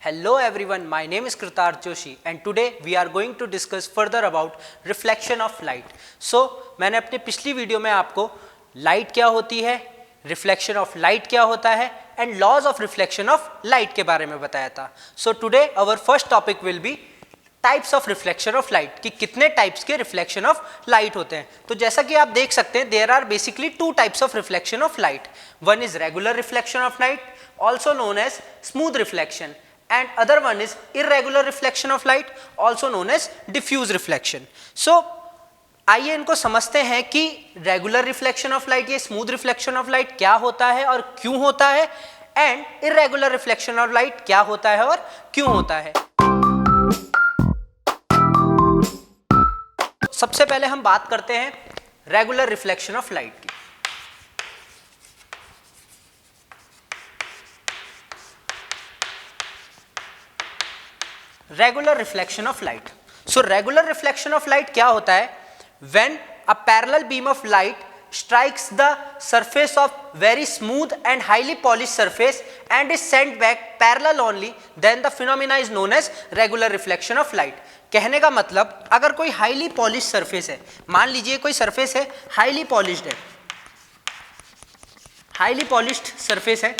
Hello everyone, my name is Kritarth Joshi and today we are going to discuss further about reflection of light. So मैंने अपने पिछली video में आपको light क्या होती है, रिफ्लेक्शन ऑफ लाइट क्या होता है and laws of reflection of light के बारे में बताया था. So today our first topic will be types of reflection of light कि कितने टाइप्स के रिफ्लेक्शन ऑफ लाइट होते हैं. तो जैसा कि आप देख सकते हैं there are basically two types of reflection of light. One is regular reflection of light also known as smooth reflection and other one is irregular reflection of light also known as diffuse reflection. So आइए इनको समझते हैं कि regular reflection of light या smooth reflection of light क्या होता है और क्यों होता है and irregular reflection of light क्या होता है और क्यों होता है. सबसे पहले हम बात करते हैं रेगुलर रिफ्लेक्शन ऑफ लाइट की. Regular reflection of light. So regular reflection of light क्या होता है? When a parallel beam of light strikes the surface of very smooth and highly polished surface and is sent back parallel only, then the phenomena is known as regular reflection of light. कहने का मतलब अगर कोई highly polish surface है, मान लीजिए कोई surface है हाईली पॉलिश्ड है, हाईली पॉलिश्ड सरफेस है,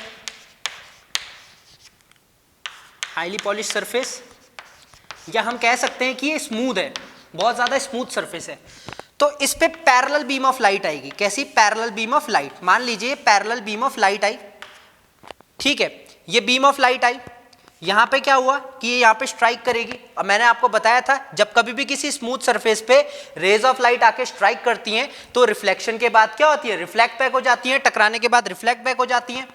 हाईली पॉलिश्ड सरफेस या हम कह सकते हैं कि ये स्मूथ है, बहुत ज़्यादा स्मूथ सरफेस है, तो इस पे पैरेलल बीम ऑफ लाइट आएगी. कैसी? Parallel beam of light. मान लीजिए पैरेलल बीम ऑफ लाइट आई, ठीक है, ये बीम ऑफ लाइट आई, यहाँ पे क्या हुआ कि ये यहाँ पे स्ट्राइक करेगी. और मैंने आपको बताया था जब कभी भी किसी स्मूथ सरफेस पे रेज ऑफ लाइट आके स्ट्राइक करती हैं तो रिफ्लेक्शन के बाद क्या होती है? रिफ्लेक्ट बैक हो जाती है, टकराने के बाद रिफ्लेक्ट बैक हो जाती हैं.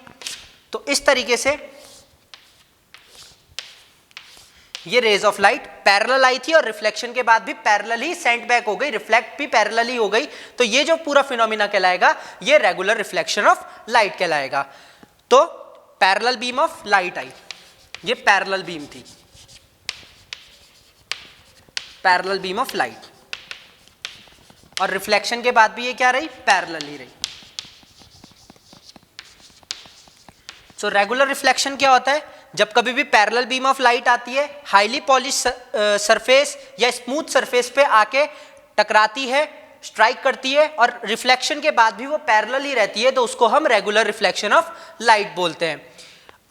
तो इस तरीके से ये रेज ऑफ लाइट पैरेलल आई थी और रिफ्लेक्शन के बाद भी पैरेलल ही सेंट बैक हो गई, रिफ्लेक्ट भी पैरेलल ही हो गई. तो ये जो पूरा फिनोमिना कहलाएगा ये रेगुलर रिफ्लेक्शन ऑफ लाइट कहलाएगा. तो पैरेलल बीम ऑफ लाइट आई, ये पैरेलल बीम थी, पैरेलल बीम ऑफ लाइट, और रिफ्लेक्शन के बाद भी ये क्या रही? पैरेलल ही रही. सो रेगुलर रिफ्लेक्शन क्या होता है? जब कभी भी पैरेलल बीम ऑफ लाइट आती है, हाईली पॉलिश सरफेस या स्मूथ सरफेस पे आके टकराती है, स्ट्राइक करती है और रिफ्लेक्शन के बाद भी वो पैरेलल ही रहती है, तो उसको हम रेगुलर रिफ्लेक्शन ऑफ लाइट बोलते हैं.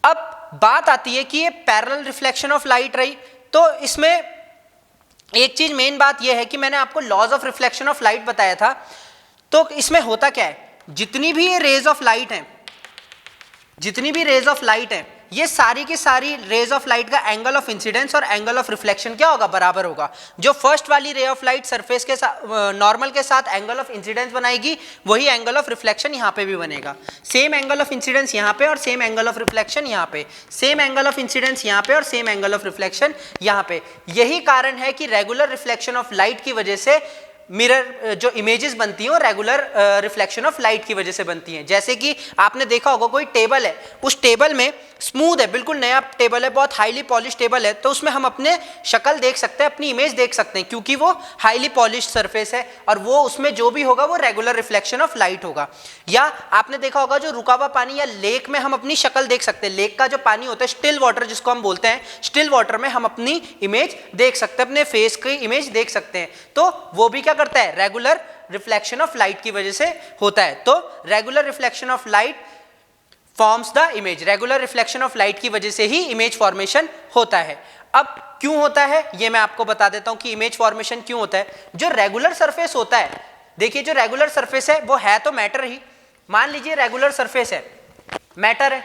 अब बात आती है कि ये पैरेलल रिफ्लेक्शन ऑफ लाइट रही, तो इसमें एक चीज मेन बात ये है कि मैंने आपको laws of reflection of light बताया था. तो इसमें होता क्या है? जितनी भी ये रेज ऑफ लाइट हैं, जितनी भी रेज ऑफ लाइट हैं, ये सारी की सारी रेज ऑफ लाइट का एंगल ऑफ इंसिडेंस और एंगल ऑफ रिफ्लेक्शन क्या होगा? बराबर होगा. जो फर्स्ट वाली रे ऑफ लाइट सरफेस के साथ नॉर्मल के साथ एंगल ऑफ इंसिडेंस बनाएगी, वही एंगल ऑफ रिफ्लेक्शन यहाँ पे भी बनेगा. सेम एंगल ऑफ इंसिडेंस यहाँ पे और सेम एंगल ऑफ रिफ्लेक्शन यहाँ पे, सेम एंगल ऑफ इंसिडेंस यहाँ पे और सेम एंगल ऑफ रिफ्लेक्शन यहाँ पे. यही कारण है कि रेगुलर रिफ्लेक्शन ऑफ लाइट की वजह से मिरर जो इमेजेस बनती हैं वो रेगुलर रिफ्लेक्शन ऑफ लाइट की वजह से बनती हैं. जैसे कि आपने देखा होगा कोई टेबल है, उस टेबल में स्मूथ है, बिल्कुल नया टेबल है, बहुत हाईली पॉलिश टेबल है, तो उसमें हम अपने शक्ल देख सकते हैं, अपनी इमेज देख सकते हैं, क्योंकि वो हाईली पॉलिश सरफेस है और वो उसमें जो भी होगा वो रेगुलर रिफ्लेक्शन ऑफ लाइट होगा. या आपने देखा होगा जो रुका हुआ पानी या लेक में हम अपनी शक्ल देख सकते हैं, लेक का जो पानी होता है, स्टिल वाटर जिसको हम बोलते हैं, स्टिल वाटर में हम अपनी इमेज देख सकते हैं, अपने फेस की इमेज देख सकते हैं. तो वो भी क्या करता है? रेगुलर रिफ्लेक्शन ऑफ लाइट की वजह से होता है. तो regular reflection of light forms the image. Regular reflection of light की वजह से ही इमेज फॉर्मेशन होता है. अब क्यों होता है ये मैं आपको बता देता हूं कि इमेज फॉर्मेशन क्यों होता है. जो रेगुलर सरफेस होता है, देखिए जो रेगुलर सरफेस है वो है तो मैटर ही. मान लीजिए रेगुलर सरफेस है, मैटर है,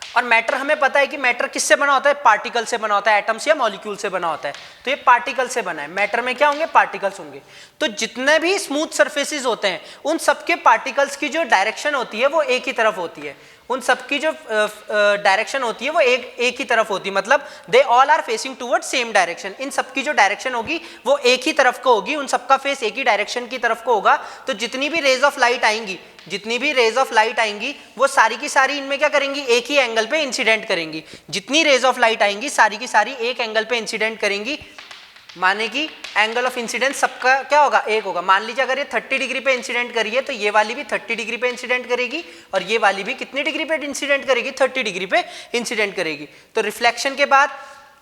और मैटर हमें पता है कि मैटर किससे बना होता है? पार्टिकल से बना होता है, एटम्स या मॉलिक्यूल से बना होता है. तो ये पार्टिकल से बना है. मैटर में क्या होंगे? पार्टिकल्स होंगे. तो जितने भी स्मूथ सरफेसेस होते हैं उन सबके पार्टिकल्स की जो डायरेक्शन होती है वो एक ही तरफ होती है. उन सबकी जो डायरेक्शन होती है वो एक ही तरफ होती है, मतलब they all are facing towards same direction. इन सबकी जो डायरेक्शन होगी वो एक ही तरफ को होगी, उन सबका फेस एक ही डायरेक्शन की तरफ को होगा. तो जितनी भी रेज ऑफ लाइट आएंगी, जितनी भी रेज ऑफ लाइट आएंगी वो सारी की सारी इनमें क्या करेंगी? एक ही एंगल पे इंसिडेंट करेंगी. जितनी रेज ऑफ लाइट आएंगी सारी की सारी एक एंगल पे इंसिडेंट करेंगी. माने कि एंगल ऑफ इंसिडेंस सबका क्या होगा, एक होगा। मान लीजिए अगर ये 30 डिग्री पे इंसिडेंट करी है तो ये वाली भी 30 डिग्री पे इंसिडेंट करेगी और ये वाली भी कितनी डिग्री पे इंसिडेंट करेगी, 30 डिग्री पे इंसिडेंट करेगी। तो रिफ्लेक्शन के बाद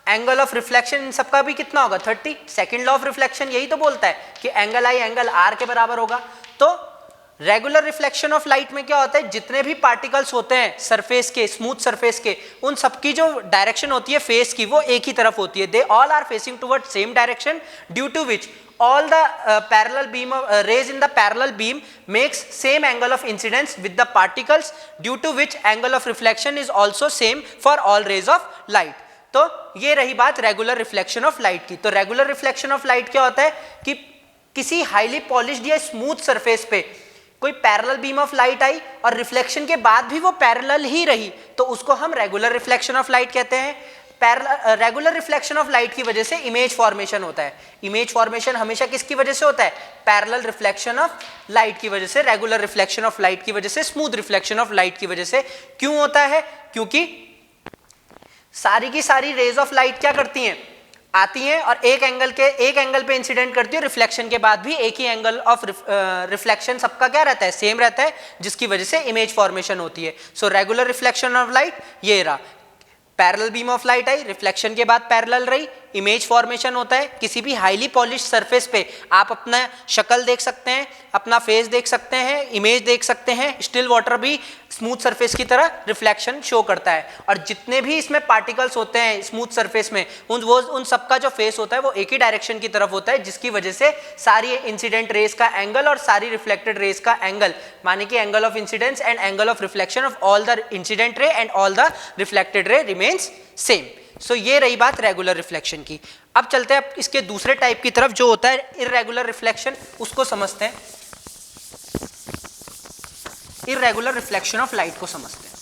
एंगल ऑफ रिफ्लेक्शन इन सबका भी कितना होगा, 30। सेकंड लॉ ऑफ रिफ्लेक्शन यही तो बोलता है कि एंगल आई एंगल आर के बराबर होगा। तो रेगुलर रिफ्लेक्शन ऑफ लाइट में क्या होता है, जितने भी पार्टिकल्स होते हैं सरफेस के, स्मूथ सरफेस के, उन सबकी जो डायरेक्शन होती है फेस की, वो एक ही तरफ होती है। They all are facing toward same direction, due to which all the parallel beam of rays in the parallel beam makes same angle of incidence with the particles, due to which angle of reflection is also same for all rays of light. तो ये रही बात regular reflection of light की। तो regular reflection of light क्या होता है कि किसी हाईली पॉलिश्ड या स्मूथ सरफेस पे कोई पैरेलल बीम ऑफ लाइट आई और रिफ्लेक्शन के बाद भी वो पैरेलल ही रही, तो उसको हम रेगुलर रिफ्लेक्शन ऑफ लाइट कहते हैं। रेगुलर रिफ्लेक्शन ऑफ लाइट की वजह से इमेज फॉर्मेशन होता है। इमेज फॉर्मेशन हमेशा किसकी वजह से होता है, पैरेलल रिफ्लेक्शन ऑफ लाइट की वजह से, रेगुलर रिफ्लेक्शन ऑफ लाइट की वजह से, स्मूथ रिफ्लेक्शन ऑफ लाइट की वजह से। क्यों होता है, क्योंकि सारी की सारी रेज ऑफ लाइट क्या करती हैं, आती हैं और एक एंगल पे इंसिडेंट करती है, रिफ्लेक्शन के बाद भी एक ही एंगल ऑफ रिफ्लेक्शन सबका क्या रहता है, सेम रहता है, जिसकी वजह से इमेज फॉर्मेशन होती है। So regular reflection of light ये रहा, parallel beam of light I, reflection के बाद पैरेलल रही, इमेज फॉर्मेशन होता है। किसी भी हाईली पॉलिश सरफेस पे आप अपना शक्ल देख सकते हैं, अपना फेस देख सकते हैं, इमेज देख सकते हैं। स्टिल वाटर भी स्मूथ सरफेस की तरह रिफ्लेक्शन शो करता है। और जितने भी इसमें पार्टिकल्स होते हैं स्मूथ सरफेस में, उन सबका जो फेस होता है वो एक ही डायरेक्शन की तरफ होता है, जिसकी वजह से सारी इंसिडेंट रेज का एंगल और सारी रिफ्लेक्टेड रेज का एंगल, माने कि angle of incidence and angle of reflection of all the incident ray and all the reflected ray remains same. So ये रही बात रेगुलर रिफ्लेक्शन की। अब चलते हैं इसके दूसरे टाइप की तरफ जो होता है इर्रेगुलर रिफ्लेक्शन, उसको समझते हैं। इर्रेगुलर रिफ्लेक्शन ऑफ लाइट को समझते हैं।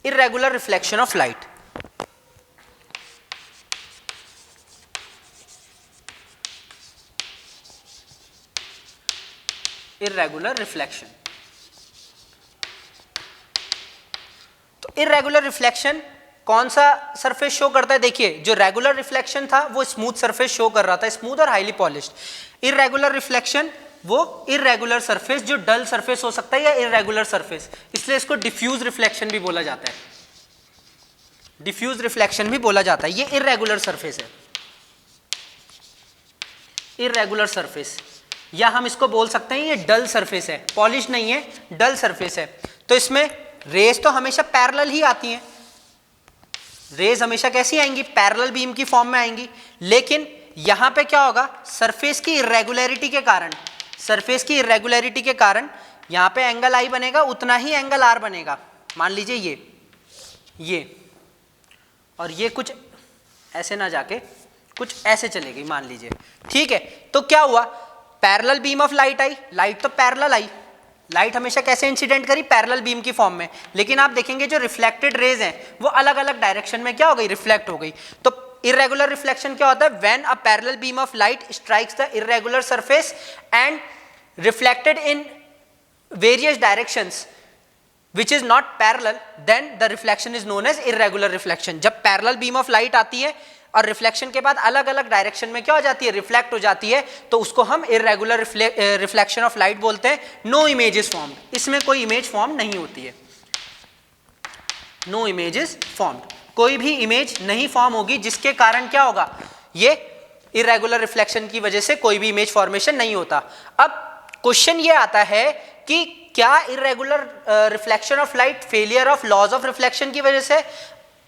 Irregular reflection of light, irregular reflection. तो इर्रेगुलर रिफ्लेक्शन कौन सा सरफेस शो करता है, देखिए जो रेगुलर रिफ्लेक्शन था वो स्मूथ सरफेस शो कर रहा था, स्मूथ और हाईली पॉलिश्ड। इर्रेगुलर रिफ्लेक्शन वो इर्रेगुलर सरफेस, जो डल सरफेस हो सकता है या इर्रेगुलर सरफेस, इसलिए इसको डिफ्यूज रिफ्लेक्शन भी बोला जाता है। डिफ्यूज रिफ्लेक्शन भी बोला जाता है। ये इर्रेगुलर सरफेस है, इर्रेगुलर सरफेस, या हम इसको बोल सकते हैं ये डल सरफेस है, पॉलिश नहीं है, डल सरफेस है। तो इसमें रेज तो हमेशा पैरेलल ही आती हैं, रेज हमेशा कैसी आएंगी, पैरेलल बीम की फॉर्म में आएंगी। लेकिन यहां पे क्या होगा, सरफेस की इर्रेगुलरिटी के कारण, सरफेस की इर्रेगुलरिटी के कारण यहां पे एंगल आई बनेगा, उतना ही एंगल आर बनेगा। मान लीजिए ये और ये कुछ ऐसे ना जाके कुछ ऐसे चलेगी, मान लीजिए, ठीक है। तो क्या हुआ, parallel beam of light I, light तो पैरेलल आई, लाइट हमेशा कैसे इंसिडेंट करी, पैरेलल बीम की फॉर्म में। लेकिन आप देखेंगे जो रिफ्लेक्टेड रेज हैं वो अलग अलग डायरेक्शन में क्या हो गई, रिफ्लेक्ट हो गई। तो इर्रेगुलर रिफ्लेक्शन क्या होता है, when a parallel beam of light strikes the irregular surface and reflected in various directions which is not parallel, then the reflection is known as irregular reflection। जब पैरेलल बीम ऑफ लाइट आती है और reflection के बाद अलग अलग direction में क्या हो जाती है, रिफ्लेक्ट हो जाती है, तो उसको हम इर्रेगुलर रिफ्लेक्शन ऑफ लाइट बोलते हैं। नो इमेज इज फॉर्म्ड, इसमें कोई इमेज फॉर्म नहीं होती है, नो इमेज इज फॉर्म्ड, कोई भी इमेज नहीं फॉर्म होगी, जिसके कारण क्या होगा, ये इर्रेगुलर रिफ्लेक्शन की वजह से कोई भी इमेज फॉर्मेशन नहीं होता। अब क्वेश्चन ये आता है कि क्या irregular reflection of light failure of laws of reflection की वजह से।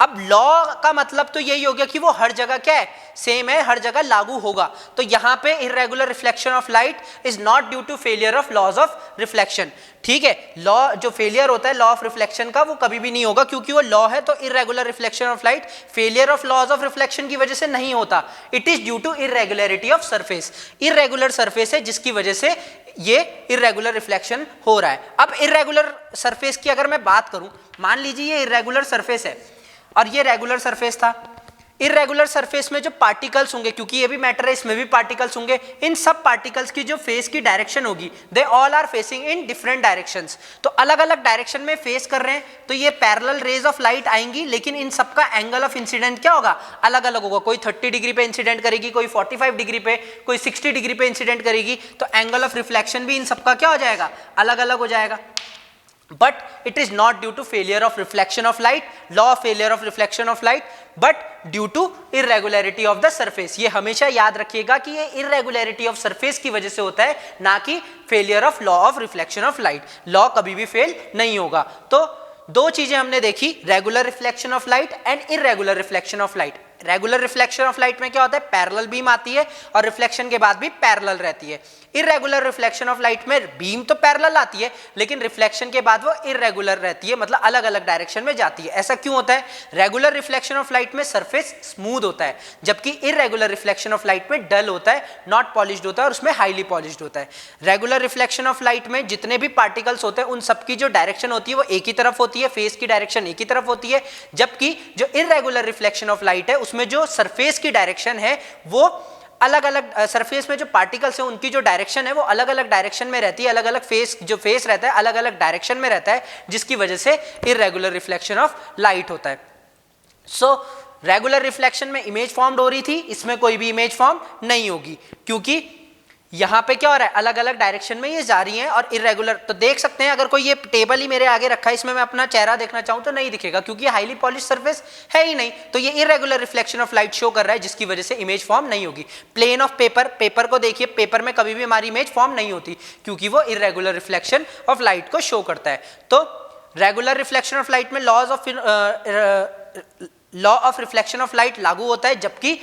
अब लॉ का मतलब तो यही हो गया कि वो हर जगह क्या है, सेम है, हर जगह लागू होगा। तो यहां पे irregular reflection of light is not due to failure of laws of reflection, ठीक है। लॉ जो फेलियर होता है लॉ ऑफ रिफ्लेक्शन का, वो कभी भी नहीं होगा, क्योंकि वो लॉ है। तो irregular reflection of light failure of laws of reflection की वजह से नहीं होता, it is due to irregularity of surface. Irregular surface है जिसकी वजह से ये इर्रेगुलर रिफ्लेक्शन हो रहा है। अब इर्रेगुलर सरफेस की अगर मैं बात करूं, मान लीजिए ये इर्रेगुलर सरफेस है और ये रेगुलर सरफेस था, इरेगुलर सरफेस में जो पार्टिकल्स होंगे, क्योंकि ये भी मैटर है, इसमें भी पार्टिकल्स होंगे, इन सब पार्टिकल्स की जो फेस की डायरेक्शन होगी, they all are facing in different directions. तो अलग अलग डायरेक्शन में फेस कर रहे हैं, तो ये पैरेलल रेज ऑफ लाइट आएंगी, लेकिन इन सबका एंगल ऑफ इंसिडेंट क्या होगा, अलग अलग होगा। कोई 30 डिग्री पे इंसिडेंट करेगी, कोई 45 डिग्री पे, कोई 60 डिग्री पे इंसिडेंट करेगी, तो एंगल ऑफ रिफ्लेक्शन भी इन सबका क्या हो जाएगा, अलग अलग हो जाएगा। But it is not due to failure of reflection of light, law of failure of reflection of light, but due to irregularity of the surface। ये हमेशा याद रखिएगा कि ये irregularity of surface की वजह से होता है, ना कि failure of law of reflection of light। law कभी भी फेल नहीं होगा। तो दो चीजें हमने देखी, regular reflection of light and irregular reflection of light. Regular reflection of light में क्या होता है, पैरेलल बीम आती है और रिफ्लेक्शन के बाद भी पैरेलल रहती है। इरेगुलर रिफ्लेक्शन ऑफ लाइट में बीम तो पैरेलल आती है, लेकिन रिफ्लेक्शन के बाद वो इरेगुलर रहती है, मतलब अलग अलग डायरेक्शन में जाती है। ऐसा क्यों होता है, रेगुलर रिफ्लेक्शन ऑफ लाइट में सरफेस स्मूथ होता है, जबकि इरेगुलर रिफ्लेक्शन ऑफ लाइट में डल होता है, नॉट पॉलिश्ड होता है, और उसमें हाईली पॉलिश्ड होता है। रेगुलर रिफ्लेक्शन ऑफ लाइट में जितने भी पार्टिकल्स होते हैं, उन सबकी जो डायरेक्शन होती है वो एक ही तरफ होती है, फेस की डायरेक्शन एक ही तरफ होती है, जबकि जो इरेगुलर रिफ्लेक्शन ऑफ लाइट है उसमें जो सरफेस की डायरेक्शन है वो अलग अलग, सरफेस में जो पार्टिकल्स हैं उनकी जो डायरेक्शन है वो अलग अलग डायरेक्शन में रहती है, अलग अलग फेस, जो फेस रहता है अलग अलग डायरेक्शन में रहता है, जिसकी वजह से इरेगुलर रिफ्लेक्शन ऑफ लाइट होता है। सो रेगुलर रिफ्लेक्शन में इमेज फॉर्म्ड हो रही थी, इसमें कोई भी इमेज फॉर्म नहीं होगी, क्योंकि यहां पे क्या हो रहा है, अलग अलग डायरेक्शन में ये जा रही हैं। और इरेगुलर तो देख सकते हैं, अगर कोई ये टेबल ही मेरे आगे रखा है, इसमें मैं अपना चेहरा देखना चाहूं तो नहीं दिखेगा, क्योंकि हाईली पॉलिश सरफेस है ही नहीं। तो ये irregular reflection of light show कर रहा है, जिसकी वजह से इमेज फॉर्म नहीं होगी। प्लेन ऑफ पेपर, पेपर को देखिए, पेपर में कभी भी हमारी इमेज फॉर्म नहीं होती, क्योंकि वो इरेगुलर रिफ्लेक्शन ऑफ लाइट को शो करता है। तो रेगुलर रिफ्लेक्शन ऑफ लाइट में law of reflection of light लागू होता है, जबकि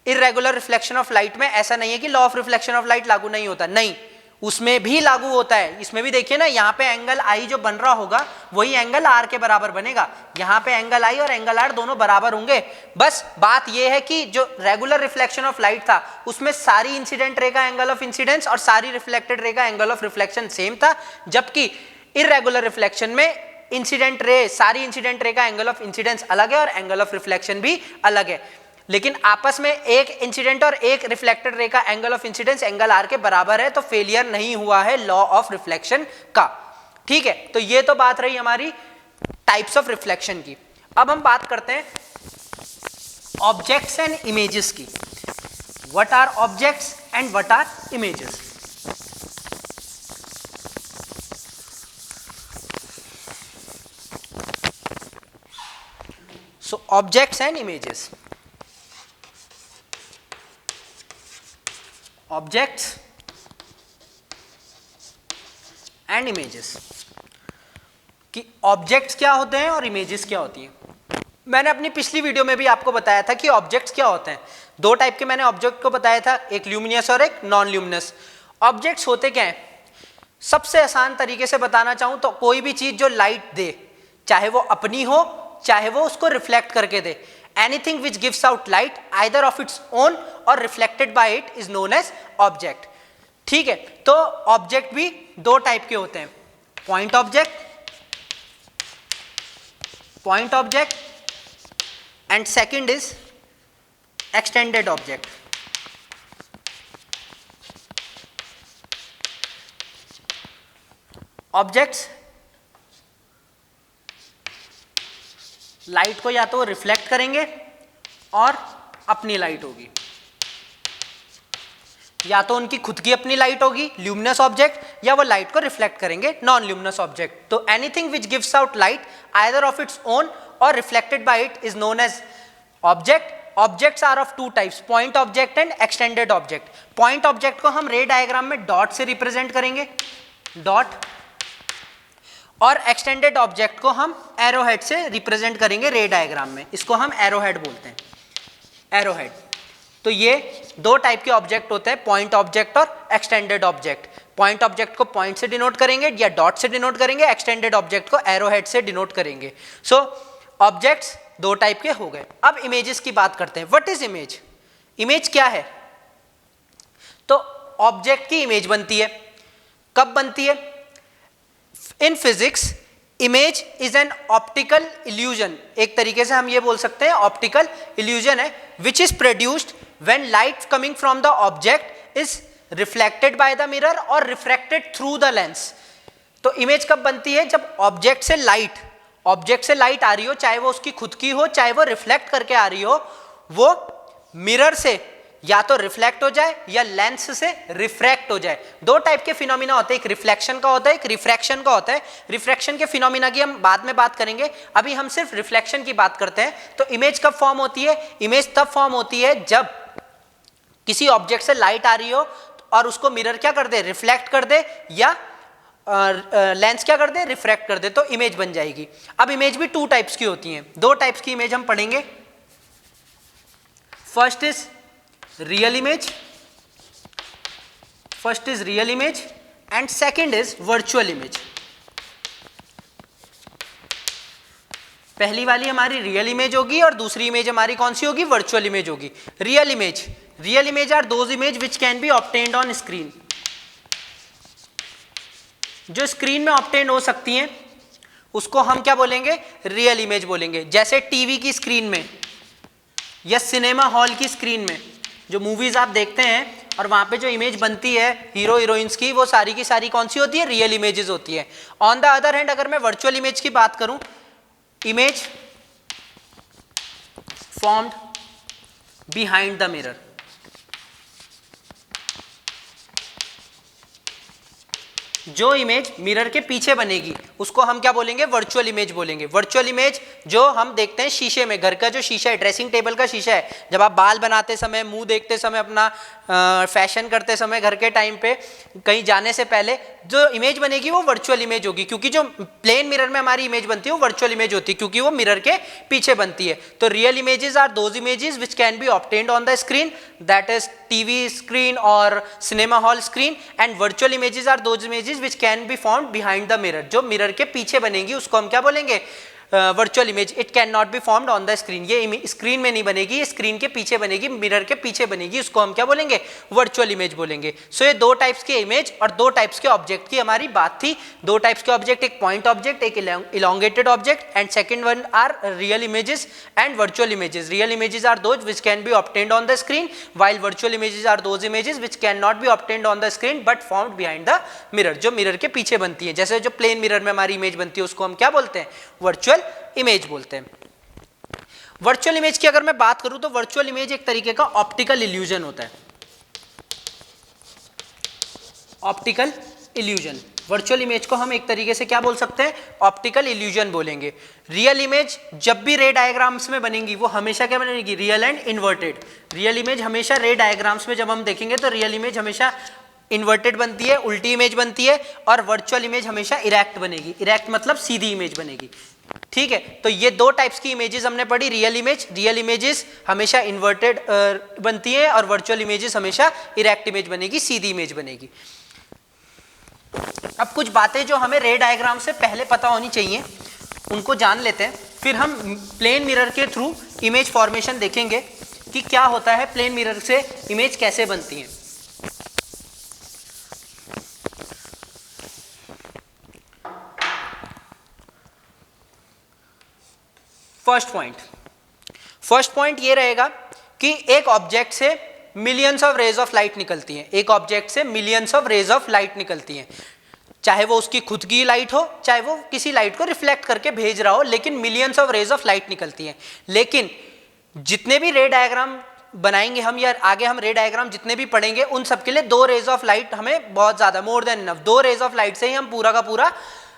इरेगुलर रिफ्लेक्शन ऑफ लाइट में ऐसा नहीं है कि law of reflection of light लागू नहीं होता, नहीं, उसमें भी लागू होता है। इसमें भी देखिए ना, यहाँ पे एंगल आई जो बन रहा होगा वही एंगल आर के बराबर बनेगा। यहाँ पे एंगल आई और एंगल आर दोनों बराबर होंगे। बस बात यह है कि जो रेगुलर रिफ्लेक्शन ऑफ लाइट था उसमें सारी इंसिडेंट रे का एंगल ऑफ इंसिडेंस और सारी रिफ्लेक्टेड रे का एंगल ऑफ रिफ्लेक्शन सेम था, जबकि इरेगुलर रिफ्लेक्शन में इंसिडेंट रे, सारी इंसिडेंट रे का एंगल ऑफ इंसिडेंस अलग है और एंगल ऑफ रिफ्लेक्शन भी अलग है, लेकिन आपस में एक इंसिडेंट और एक रिफ्लेक्टेड रे का angle of incidence angle R के बराबर है, तो फेलियर नहीं हुआ है लॉ ऑफ रिफ्लेक्शन का। ठीक है, तो ये तो बात रही हमारी टाइप्स ऑफ रिफ्लेक्शन की। अब हम बात करते हैं ऑब्जेक्ट्स एंड इमेजेस की। What are objects and what are images? So objects and images, objects and images कि ऑब्जेक्ट्स क्या होते हैं और इमेजेस क्या होती हैं। मैंने अपनी पिछली वीडियो में भी आपको बताया था कि ऑब्जेक्ट्स क्या होते हैं। दो टाइप के मैंने ऑब्जेक्ट को बताया था, एक ल्यूमिनस और एक नॉन ल्यूमिनस। ऑब्जेक्ट्स होते क्या हैं, सबसे आसान तरीके से बताना चाहूं तो कोई भी चीज जो लाइट दे, चाहे वो अपनी हो चाहे वो उसको रिफ्लेक्ट करके दे, anything which gives out light either of its own or reflected by it is known as object। ठीक है, तो ऑब्जेक्ट भी दो टाइप के होते हैं, point object and second is extended object. Objects light को या तो रिफ्लेक्ट करेंगे और अपनी लाइट होगी, या तो उनकी खुद की अपनी लाइट होगी ल्यूमिनस ऑब्जेक्ट, या वो लाइट को रिफ्लेक्ट करेंगे नॉन ल्यूमिनस ऑब्जेक्ट। तो anything which gives out light either of its own or reflected by it is known as object. Objects are of two types, point object and extended object. Point object को हम रे diagram में dot से represent करेंगे, dot, और extended object को हम arrowhead से रिप्रेजेंट करेंगे रे डायग्राम में, इसको हम एरोहेड बोलते हैं, एरोहेड। तो ये दो टाइप के ऑब्जेक्ट होते हैं, पॉइंट ऑब्जेक्ट और एक्सटेंडेड ऑब्जेक्ट। पॉइंट ऑब्जेक्ट को पॉइंट से डिनोट करेंगे या डॉट से डिनोट करेंगे, एक्सटेंडेड ऑब्जेक्ट को एरोहेड से डिनोट करेंगे। सो ऑब्जेक्ट्स दो टाइप के हो गए। अब इमेजेस की बात करते हैं। What is image? इमेज क्या है? तो ऑब्जेक्ट की इमेज बनती है, कब बनती है? In physics, image is an optical illusion, एक तरीके से हम ये बोल सकते हैं ऑप्टिकल इल्यूजन है, which is produced when light coming from the object is reflected by the mirror और रिफ्रैक्टेड थ्रू द लेंस। तो इमेज कब बनती है? जब ऑब्जेक्ट से लाइट आ रही हो, चाहे वो उसकी खुद की हो, चाहे वो रिफ्लेक्ट करके आ रही हो, वो मिरर से या तो रिफ्लेक्ट हो जाए या लेंस से रिफ्रैक्ट हो जाए। दो टाइप के फिनोमिना होते हैं, एक रिफ्लेक्शन का होता है, एक रिफ्रैक्शन का होता है। रिफ्रैक्शन के फिनोमिना की हम बाद में बात करेंगे, अभी हम सिर्फ रिफ्लेक्शन की बात करते हैं। तो इमेज कब फॉर्म होती है? इमेज तब फॉर्म होती है जब किसी ऑब्जेक्ट से लाइट आ रही हो और उसको मिरर क्या कर दे? रिफ्लेक्ट कर दे, या लेंस क्या कर दे? रिफ्रैक्ट कर दे, तो इमेज बन जाएगी। अब इमेज भी टू टाइप्स की होती हैं, दो टाइप्स की इमेज हम पढ़ेंगे। First is real image and second is virtual image. पहली वाली हमारी रियल इमेज होगी और दूसरी इमेज हमारी कौन सी होगी? वर्चुअल इमेज होगी। Real image are those image which can be obtained on screen, जो स्क्रीन में ऑब्टेन हो सकती हैं उसको हम क्या बोलेंगे? रियल इमेज बोलेंगे। जैसे टीवी की स्क्रीन में या सिनेमा हॉल की स्क्रीन में जो मूवीज आप देखते हैं और वहां पे जो इमेज बनती है हीरो हीरोइंस की, वो सारी की सारी कौन सी होती है? रियल इमेजेस होती है। ऑन द अदर हैंड अगर मैं वर्चुअल इमेज की बात करूं, image formed behind the mirror, जो इमेज मिरर के पीछे बनेगी उसको हम क्या बोलेंगे? वर्चुअल इमेज बोलेंगे। वर्चुअल इमेज जो हम देखते हैं शीशे में, घर का जो शीशा है, ड्रेसिंग टेबल का शीशा है, जब आप बाल बनाते समय, मुंह देखते समय, अपना फैशन करते समय, घर के टाइम पे कहीं जाने से पहले जो इमेज बनेगी वो वर्चुअल इमेज होगी, क्योंकि जो प्लेन मिरर में हमारी इमेज बनती है वो वर्चुअल इमेज होती है, क्योंकि वो मिरर के पीछे बनती है। तो real images are those images which can be obtained on the screen, that is TV screen और cinema hall screen, and virtual images are those images which can be found behind the mirror, जो mirror के पीछे बनेगी उसको हम क्या बोलेंगे? Virtual image. It can not be formed on the screen, ये स्क्रीन में नहीं बनेगी, ये स्क्रीन के पीछे बनेगी, मिरर के पीछे बनेगी, उसको हम क्या बोलेंगे? वर्चुअल इमेज बोलेंगे। सो ये दो टाइप्स के इमेज और दो टाइप्स के ऑब्जेक्ट की हमारी बात थी। दो टाइप्स के ऑब्जेक्ट, एक पॉइंट ऑब्जेक्ट, एक elongated object, and second one are real images and virtual images. Real images are those which can be obtained on the screen, while virtual images are those images which cannot be obtained on the screen but formed behind the mirror, जो mirror के पीछे बनती है। जैसे जो plane mirror में हमारी image बनती है उसको हम क्या बोलते हैं? वर्चुअल इमेज बोलते हैं। वर्चुअल इमेज की अगर मैं बात करूं तो वर्चुअल इमेज एक तरीके का ऑप्टिकल इल्यूजन होता है। ऑप्टिकल इल्यूजन, वर्चुअल इमेज को हम एक तरीके से क्या बोल सकते हैं? ऑप्टिकल इल्यूजन बोलेंगे। रियल इमेज जब भी रे डायग्राम्स में बनेंगी वो हमेशा क्या बनेगी? Real and inverted. Real image हमेशा रे डायग्राम्स में जब हम देखेंगे तो रियल इमेज हमेशा इन्वर्टेड बनती है, उल्टी इमेज बनती है, और वर्चुअल इमेज हमेशा इरेक्ट बनेगी। इरेक्ट मतलब सीधी इमेज बनेगी, ठीक है। तो ये दो टाइप्स की इमेजेस हमने पढ़ी। रियल इमेजेस हमेशा इन्वर्टेड बनती है और वर्चुअल इमेजेस हमेशा इरेक्ट इमेज बनेगी, सीधी इमेज बनेगी। अब कुछ बातें जो हमें रे डायग्राम से पहले पता होनी चाहिए उनको जान लेते हैं, फिर हम प्लेन मिरर के थ्रू इमेज फॉर्मेशन देखेंगे कि क्या होता है, प्लेन मिरर से इमेज कैसे बनती है। फर्स्ट पॉइंट ये रहेगा कि एक ऑब्जेक्ट से millions of rays of light निकलती हैं। एक ऑब्जेक्ट से millions of rays of light निकलती हैं, चाहे वो उसकी खुद की लाइट हो, चाहे वो किसी लाइट को रिफ्लेक्ट करके भेज रहा हो, लेकिन millions of rays of light निकलती हैं। लेकिन जितने भी रे डायग्राम बनाएंगे हम, या आगे हम रे डायग्राम जितने भी पढ़ेंगे, उन सबके लिए दो रेज ऑफ लाइट हमें बहुत ज्यादा, मोर देन इनफ, दो रेज ऑफ लाइट से ही हम पूरा का पूरा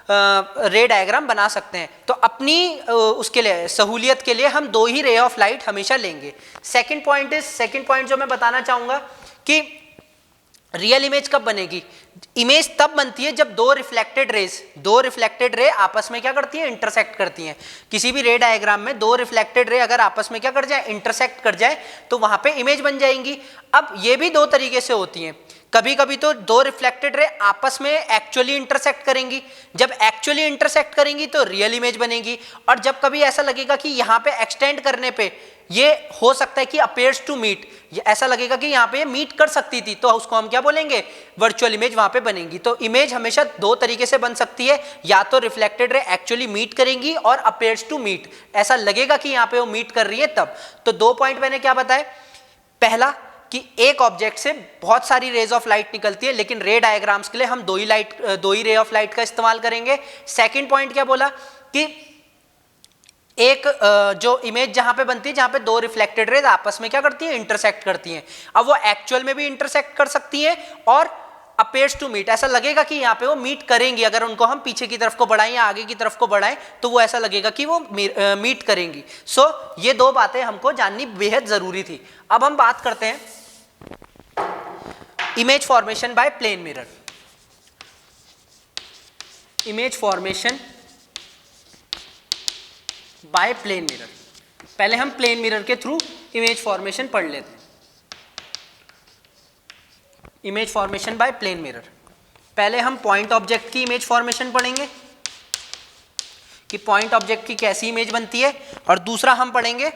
रे डायग्राम बना सकते हैं। तो अपनी उसके लिए सहूलियत के लिए हम दो ही रे ऑफ लाइट हमेशा लेंगे। सेकंड पॉइंट जो मैं बताना चाहूंगा कि रियल इमेज कब बनेगी? इमेज तब बनती है जब दो रिफ्लेक्टेड रे आपस में क्या करती है? इंटरसेक्ट करती हैं। किसी भी रे डायग्राम में दो रिफ्लेक्टेड रे अगर आपस में क्या कर जाए? इंटरसेक्ट कर जाए, तो वहां पे इमेज बन जाएंगी। अब ये भी दो तरीके से होती हैं। कभी कभी तो दो रिफ्लेक्टेड रे आपस में एक्चुअली इंटरसेक्ट करेंगी, जब एक्चुअली इंटरसेक्ट करेंगी तो रियल इमेज बनेगी। और जब कभी ऐसा लगेगा कि यहाँ पे एक्सटेंड करने पे ये हो सकता है कि अपेयर्स टू मीट, ऐसा लगेगा कि यहाँ पे ये मीट कर सकती थी, तो उसको हम क्या बोलेंगे, वर्चुअल इमेज वहाँ पे बनेगी। तो इमेज हमेशा दो तरीके से बन सकती है, या तो रिफ्लेक्टेड रे एक्चुअली मीट करेंगी और अपेयर्स टू मीट, ऐसा लगेगा कि यहाँ पे वो मीट कर रही है तब। तो 2 पॉइंट मैंने क्या बताया, पहला कि एक ऑब्जेक्ट से बहुत सारी रेज ऑफ लाइट निकलती है, लेकिन रे डायग्राम्स के लिए हम दो ही रे ऑफ लाइट का इस्तेमाल करेंगे। सेकंड पॉइंट क्या बोला कि एक जो इमेज जहां पे बनती है, जहां पे दो रिफ्लेक्टेड रेज आपस में क्या करती है, इंटरसेक्ट करती हैं। अब वो एक्चुअल में भी इंटरसेक्ट कर सकती हैं और अपेयर्स टू मीट, ऐसा लगेगा कि यहाँ पे वो मीट करेंगी। अगर उनको हम पीछे की तरफ को बढ़ाएं या आगे की तरफ को बढ़ाएं तो वो ऐसा लगेगा कि वो मीट करेंगी। सो ये दो बातें हमको जाननी बेहद जरूरी थी। अब हम बात करते हैं image formation by plane mirror. Image formation by plane mirror, पहले हम प्लेन मिरर के थ्रू इमेज फॉर्मेशन पढ़ लेते हैं। Image formation by plane mirror, पहले हम पॉइंट ऑब्जेक्ट की इमेज फॉर्मेशन पढ़ेंगे कि पॉइंट ऑब्जेक्ट की कैसी इमेज बनती है, और दूसरा हम पढ़ेंगे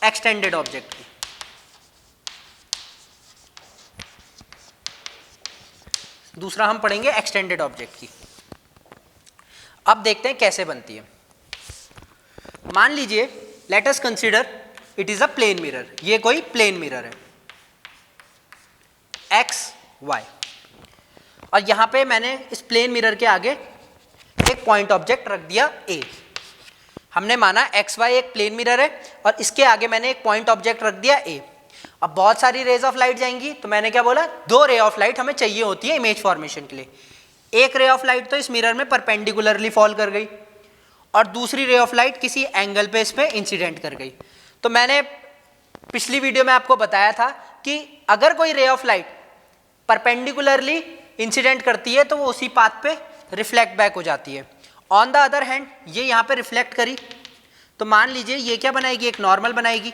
एक्सटेंडेड ऑब्जेक्ट की। दूसरा हम पढ़ेंगे एक्सटेंडेड ऑब्जेक्ट की। अब देखते हैं कैसे बनती है। मान लीजिए let us consider it is a plane mirror, ये कोई प्लेन मिरर है एक्स वाई, और यहां पे मैंने इस प्लेन मिरर के आगे एक पॉइंट ऑब्जेक्ट रख दिया ए। हमने माना एक्स वाई एक प्लेन मिरर है और इसके आगे मैंने एक पॉइंट ऑब्जेक्ट रख दिया ए। अब बहुत सारी रेज ऑफ लाइट जाएंगी, तो मैंने क्या बोला, 2 रे ऑफ लाइट हमें चाहिए होती है इमेज फॉर्मेशन के लिए। एक रे ऑफ लाइट तो इस मिरर में परपेंडिकुलरली फॉल कर गई और दूसरी रे ऑफ लाइट किसी एंगल पे इस पे इंसिडेंट कर गई। तो मैंने पिछली वीडियो में आपको बताया था कि अगर कोई ray of light perpendicularly incident करती है तो वो उसी पाथ पे रिफ्लेक्ट बैक हो जाती है। ऑन द अदर हैंड ये यहाँ पे रिफ्लेक्ट करी तो मान लीजिए ये क्या बनाएगी, एक नॉर्मल बनाएगी,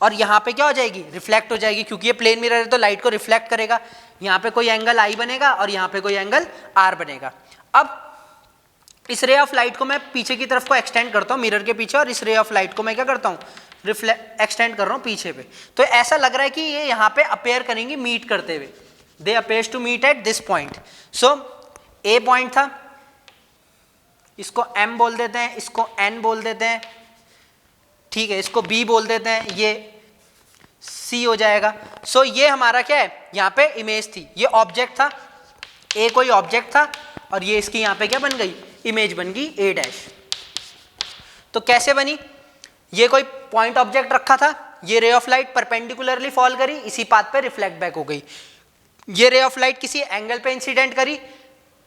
और यहाँ पे क्या हो जाएगी, रिफ्लेक्ट हो जाएगी, क्योंकि ये प्लेन मिरर है तो लाइट को रिफ्लेक्ट करेगा। यहाँ पे कोई एंगल आई बनेगा और यहाँ पे कोई एंगल आर बनेगा। अब इस रे ऑफ लाइट को मैं पीछे की तरफ को एक्सटेंड करता हूँ मिरर के पीछे, और इस रे ऑफ लाइट को मैं क्या करता हूँ, एक्सटेंड कर रहा हूँ पीछे पे। तो ऐसा लग रहा है कि ये यहाँ पे अपेयर करेंगी मीट करते हुए, they appears to meet at this point. So a point था, इसको एम बोल देते हैं, इसको एन बोल देते हैं, ठीक है, इसको बी बोल देते हैं, ये सी हो जाएगा। सो ये हमारा क्या है, यहाँ पे इमेज थी, ये ऑब्जेक्ट था, ए कोई ऑब्जेक्ट था, और ये इसकी यहाँ पे क्या बन गई, इमेज बन गई ए डैश। तो कैसे बनी, ये कोई पॉइंट ऑब्जेक्ट रखा था, ये ray of light perpendicularly fall करी, इसी पाथ पे रिफ्लेक्ट बैक हो गई। ये रे ऑफ लाइट किसी एंगल पे इंसिडेंट करी,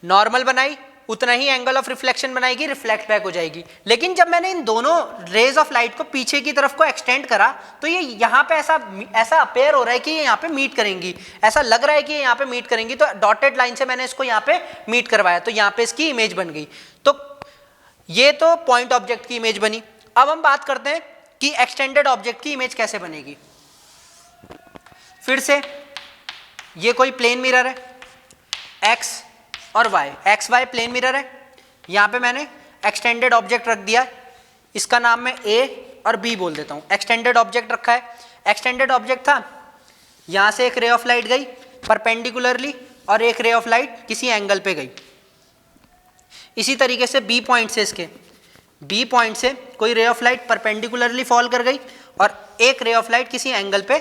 नॉर्मल बनाई, उतना ही एंगल ऑफ रिफ्लेक्शन बनाएगी, रिफ्लेक्ट बैक हो जाएगी। लेकिन जब मैंने इन दोनों रेज ऑफ लाइट को पीछे की तरफ को एक्सटेंड करा तो ये यहाँ पे ऐसा अपेयर हो रहा है कि ये यहाँ पे मीट करेंगी, ऐसा लग रहा है कि ये यहाँ पे मीट करेंगी। तो डॉटेड लाइन से मैंने इसको यहाँ पे मीट करवाया, तो यहाँ पे इसकी इमेज बन गई। तो ये तो पॉइंट ऑब्जेक्ट की इमेज बनी। अब हम बात करते हैं कि एक्सटेंडेड ऑब्जेक्ट की इमेज कैसे बनेगी। फिर से ये कोई प्लेन मिरर है, एक्स और Y, X Y plane mirror है, यहाँ पे मैंने एक्सटेंडेड ऑब्जेक्ट रख दिया, इसका नाम मैं ए और बी बोल देता हूँ। एक्सटेंडेड ऑब्जेक्ट रखा है, एक्सटेंडेड ऑब्जेक्ट था, यहाँ से एक रे ऑफ लाइट गई परपेंडिकुलरली और एक रे ऑफ लाइट किसी एंगल पे गई। इसी तरीके से बी पॉइंट से, इसके बी पॉइंट से कोई ray of light perpendicularly fall कर गई और एक रे ऑफ लाइट किसी एंगल पे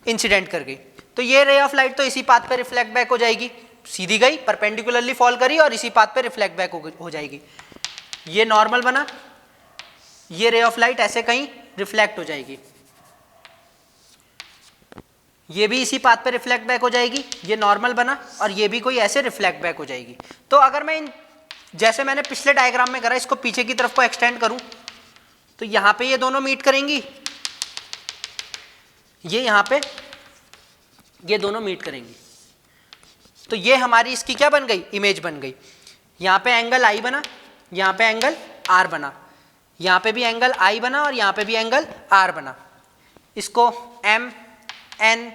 इंसिडेंट कर गई। तो ये रे ऑफ लाइट तो इसी पाथ पे रिफ्लेक्ट बैक हो जाएगी, सीधी गई, परपेंडिकुलरली फॉल करी और इसी पाथ पे रिफ्लेक्ट बैक हो जाएगी। ये नॉर्मल बना, ये रे ऑफ लाइट ऐसे कहीं रिफ्लेक्ट हो जाएगी, ये भी इसी पाथ पे रिफ्लेक्ट बैक हो जाएगी, ये नॉर्मल बना, और ये भी कोई ऐसे रिफ्लेक्ट बैक हो जाएगी। तो अगर मैं इन जैसे मैंने पिछले डायग्राम में करा इसको पीछे की तरफ को एक्सटेंड करूं तो यहां पे ये दोनों मीट करेंगी, ये यहां पे ये दोनों मीट करेंगी। तो ये हमारी इसकी क्या बन गई, इमेज बन गई। यहाँ पे एंगल आई बना, यहाँ पे एंगल आर बना, यहाँ पे भी एंगल आई बना और यहाँ पे भी एंगल आर बना। इसको एम एन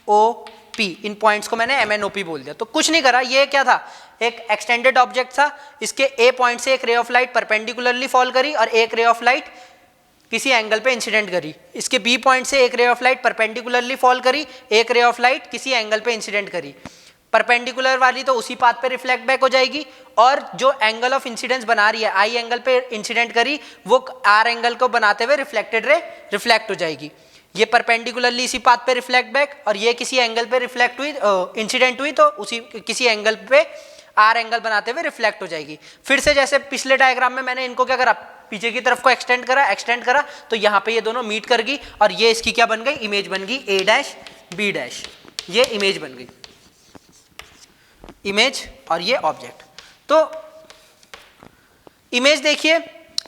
ओ पी, इन पॉइंट्स को मैंने एम एन ओ पी बोल दिया। तो कुछ नहीं करा, ये क्या था, एक एक्सटेंडेड ऑब्जेक्ट था, इसके ए पॉइंट से एक ray of light perpendicularly fall करी और एक रे ऑफ लाइट किसी एंगल पे इंसिडेंट करी, इसके बी पॉइंट से एक ray of light perpendicularly fall करी, एक रे ऑफ लाइट किसी एंगल पे इंसिडेंट करी, परपेंडिकुलर वाली तो उसी पाथ पे रिफ्लेक्ट बैक हो जाएगी, और जो एंगल ऑफ इंसिडेंस बना रही है आई एंगल पे इंसिडेंट करी वो आर एंगल को बनाते हुए रिफ्लेक्टेड रे रिफ्लेक्ट हो जाएगी। ये परपेंडिकुलरली इसी पाथ पे रिफ्लेक्ट बैक, और ये किसी एंगल पे रिफ्लेक्ट हुई इंसिडेंट हुई तो उसी किसी एंगल पे आर एंगल बनाते हुए रिफ्लेक्ट हो जाएगी। फिर से जैसे पिछले डायग्राम में मैंने इनको क्या करा, पीछे की तरफ को एक्सटेंड करा तो यहाँ पे ये दोनों मीट कर गई, और ये इसकी क्या बन गई, इमेज बन गई ए डैश बी डैश, ये इमेज बन गई, इमेज और ये ऑब्जेक्ट। तो इमेज देखिए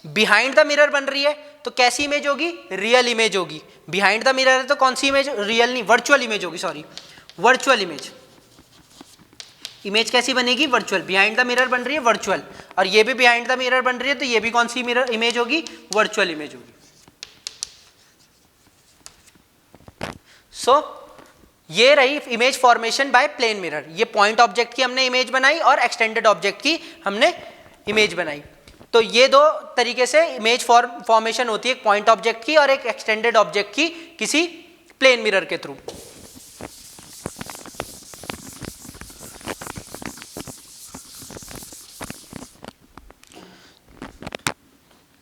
बिहाइंड द मिरर बन रही है, तो कैसी इमेज होगी, रियल इमेज होगी। बिहाइंड द मिरर है तो कौन सी इमेज, रियल नहीं वर्चुअल इमेज होगी, सॉरी वर्चुअल इमेज। इमेज कैसी बनेगी, वर्चुअल। बिहाइंड द मिरर बन रही है वर्चुअल, और ये भी बिहाइंड द मिरर बन रही है तो ये भी कौन सी मिरर इमेज होगी, वर्चुअल इमेज होगी। सो ये रही image formation by plane mirror. ये पॉइंट ऑब्जेक्ट की हमने इमेज बनाई और एक्सटेंडेड ऑब्जेक्ट की हमने इमेज बनाई। तो ये दो तरीके से इमेज फॉर्मेशन होती है, एक पॉइंट ऑब्जेक्ट की और एक एक्सटेंडेड ऑब्जेक्ट की किसी प्लेन मिरर के थ्रू।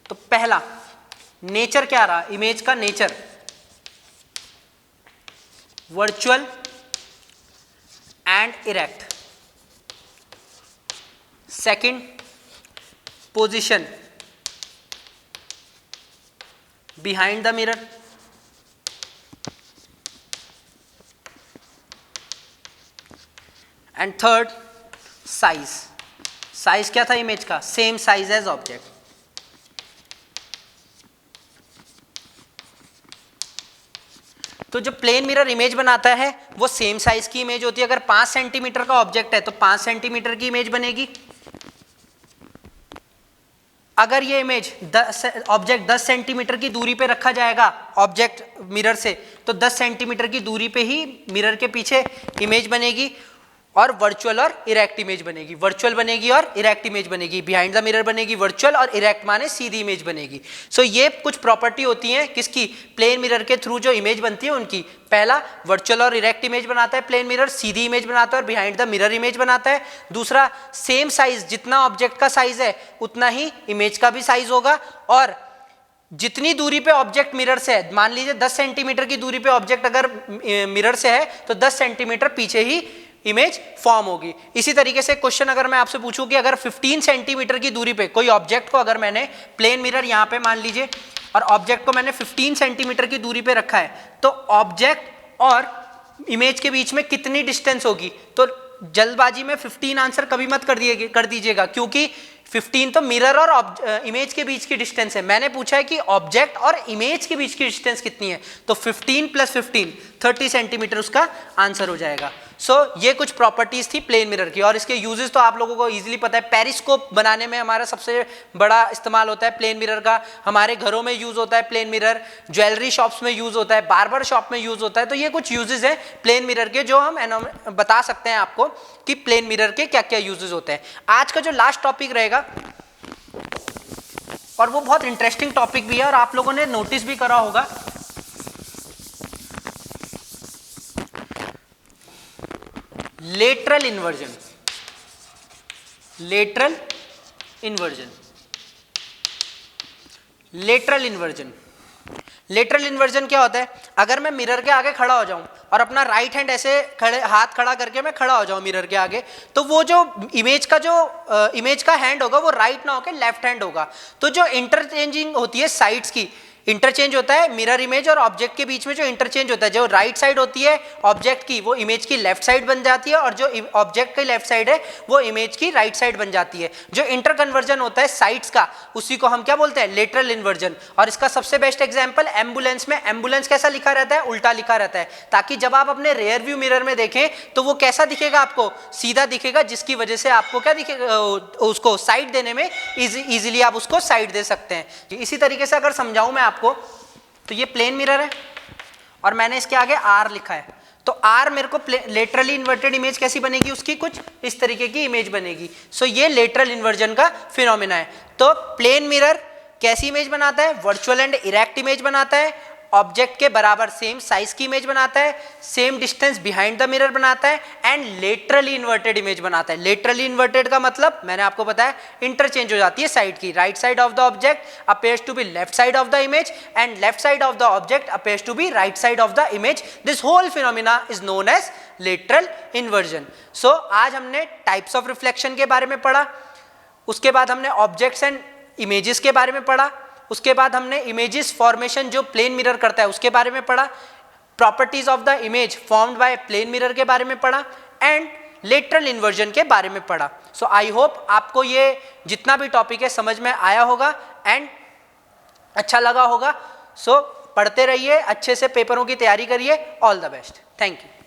तो पहला नेचर क्या रहा, इमेज का nature virtual and erect. Second position behind the mirror. And third size. Size क्या था इमेज का, सेम साइज एज ऑब्जेक्ट। तो जो प्लेन मिरर इमेज बनाता है वो सेम साइज की इमेज होती है। अगर 5 सेंटीमीटर का ऑब्जेक्ट है तो 5 सेंटीमीटर की इमेज बनेगी। अगर ये इमेज ऑब्जेक्ट 10 सेंटीमीटर की दूरी पे रखा जाएगा ऑब्जेक्ट मिरर से, तो 10 सेंटीमीटर की दूरी पे ही मिरर के पीछे इमेज बनेगी, और वर्चुअल और इरेक्ट इमेज बनेगी। वर्चुअल बनेगी और इरेक्ट इमेज बनेगी। बिहाइंड द मिरर बनेगी वर्चुअल, और इरेक्ट माने सीधी इमेज बनेगी। सो ये कुछ प्रॉपर्टी होती हैं किसकी, प्लेन मिरर के थ्रू जो इमेज बनती है उनकी। पहला वर्चुअल और इरेक्ट इमेज बनाता है प्लेन मिरर, सीधी इमेज बनाता है और बिहाइंड द मिरर इमेज बनाता है। दूसरा सेम साइज, जितना ऑब्जेक्ट का साइज है उतना ही इमेज का भी साइज होगा, और जितनी दूरी पे ऑब्जेक्ट मिरर से है, मान लीजिए 10 सेंटीमीटर की दूरी पे ऑब्जेक्ट अगर मिरर से है तो 10 सेंटीमीटर पीछे ही इमेज फॉर्म होगी। इसी तरीके से क्वेश्चन अगर मैं आपसे पूछूं कि अगर 15 सेंटीमीटर की दूरी पे कोई ऑब्जेक्ट को, अगर मैंने प्लेन मिरर यहाँ पे मान लीजिए और ऑब्जेक्ट को मैंने 15 सेंटीमीटर की दूरी पे रखा है, तो ऑब्जेक्ट और इमेज के बीच में कितनी डिस्टेंस होगी। तो जल्दबाजी में 15 आंसर कभी मत कर दीजिएगा, क्योंकि 15 तो मिरर और इमेज के बीच की डिस्टेंस है। मैंने पूछा है कि ऑब्जेक्ट और इमेज के बीच की डिस्टेंस कितनी है, तो 15 + 15 30 सेंटीमीटर उसका आंसर हो जाएगा। सो ये कुछ प्रॉपर्टीज थी प्लेन मिरर की, और इसके यूजेस तो आप लोगों को इजीली पता है। पेरिस्कोप बनाने में हमारा सबसे बड़ा इस्तेमाल होता है प्लेन मिरर का। हमारे घरों में यूज होता है प्लेन मिरर, ज्वेलरी शॉप्स में यूज होता है, बार्बर शॉप में यूज होता है। तो ये कुछ यूजेस हैं प्लेन मिरर के जो हम बता सकते हैं आपको कि प्लेन मिरर के क्या क्या यूजेस होते हैं। आज का जो लास्ट टॉपिक रहेगा, और वो बहुत इंटरेस्टिंग टॉपिक भी है और आप लोगों ने नोटिस भी करा होगा, lateral inversion. Lateral inversion, lateral inversion. Lateral inversion क्या होता है, अगर मैं मिरर के आगे खड़ा हो जाऊं और अपना राइट हैंड ऐसे हाथ खड़ा करके मैं खड़ा हो जाऊं मिरर के आगे, तो वो जो इमेज का हैंड होगा वो राइट ना होकर लेफ्ट हैंड होगा। तो जो इंटरचेंजिंग होती है साइड्स की, इंटरचेंज होता है मिरर इमेज और ऑब्जेक्ट के बीच में जो इंटरचेंज होता है, जो राइट साइड होती है ऑब्जेक्ट की वो इमेज की लेफ्ट साइड बन जाती है, और जो ऑब्जेक्ट की लेफ्ट साइड है वो इमेज की राइट साइड बन जाती है। जो इंटर कन्वर्जन होता है साइड्स का, उसी को हम क्या बोलते हैं, लेटरल इन्वर्जन। और इसका सबसे बेस्ट एग्जांपल एम्बुलेंस में, एम्बुलेंस कैसा लिखा रहता है, उल्टा लिखा रहता है, ताकि जब आप अपने रेयर व्यू मिरर में देखें तो वो कैसा दिखेगा, आपको सीधा दिखेगा, जिसकी वजह से आपको क्या दिखेगा, उसको साइड देने में इजीली आप उसको साइड दे सकते हैं। इसी तरीके से अगर समझाऊं मैं आपको, तो ये प्लेन मिरर है और मैंने इसके आगे आर लिखा है, तो आर मेरे को लेटरली इन्वर्टेड इमेज कैसी बनेगी, उसकी कुछ इस तरीके की इमेज बनेगी। सो ये लेटरल इन्वर्जन का फिनोमेना है। तो प्लेन मिरर कैसी इमेज बनाता है? वर्चुअल एंड इरेक्ट इमेज बनाता है, ऑब्जेक्ट के बराबर सेम साइज की इमेज बनाता है, same distance behind the mirror बनाता है, एंड लेटरली इन्वर्टेड इमेज बनाता है। लेटरली इन्वर्टेड का मतलब मैंने आपको बताया इंटरचेंज हो जाती है साइड की। Right side of the object appears to be left side of the image and left side of the object appears to be right side of the image. This whole phenomena is known as lateral inversion. So आज हमने types of reflection के बारे में पढ़ा, उसके बाद हमने objects and images के बारे में पढ़ा, उसके बाद हमने इमेजेस फॉर्मेशन जो प्लेन मिरर करता है उसके बारे में पढ़ा, properties of the image formed by plane mirror के बारे में पढ़ा, एंड लेटरल इन्वर्जन के बारे में पढ़ा। सो आई होप आपको ये जितना भी टॉपिक है समझ में आया होगा एंड अच्छा लगा होगा। सो पढ़ते रहिए, अच्छे से पेपरों की तैयारी करिए। All the best. Thank you.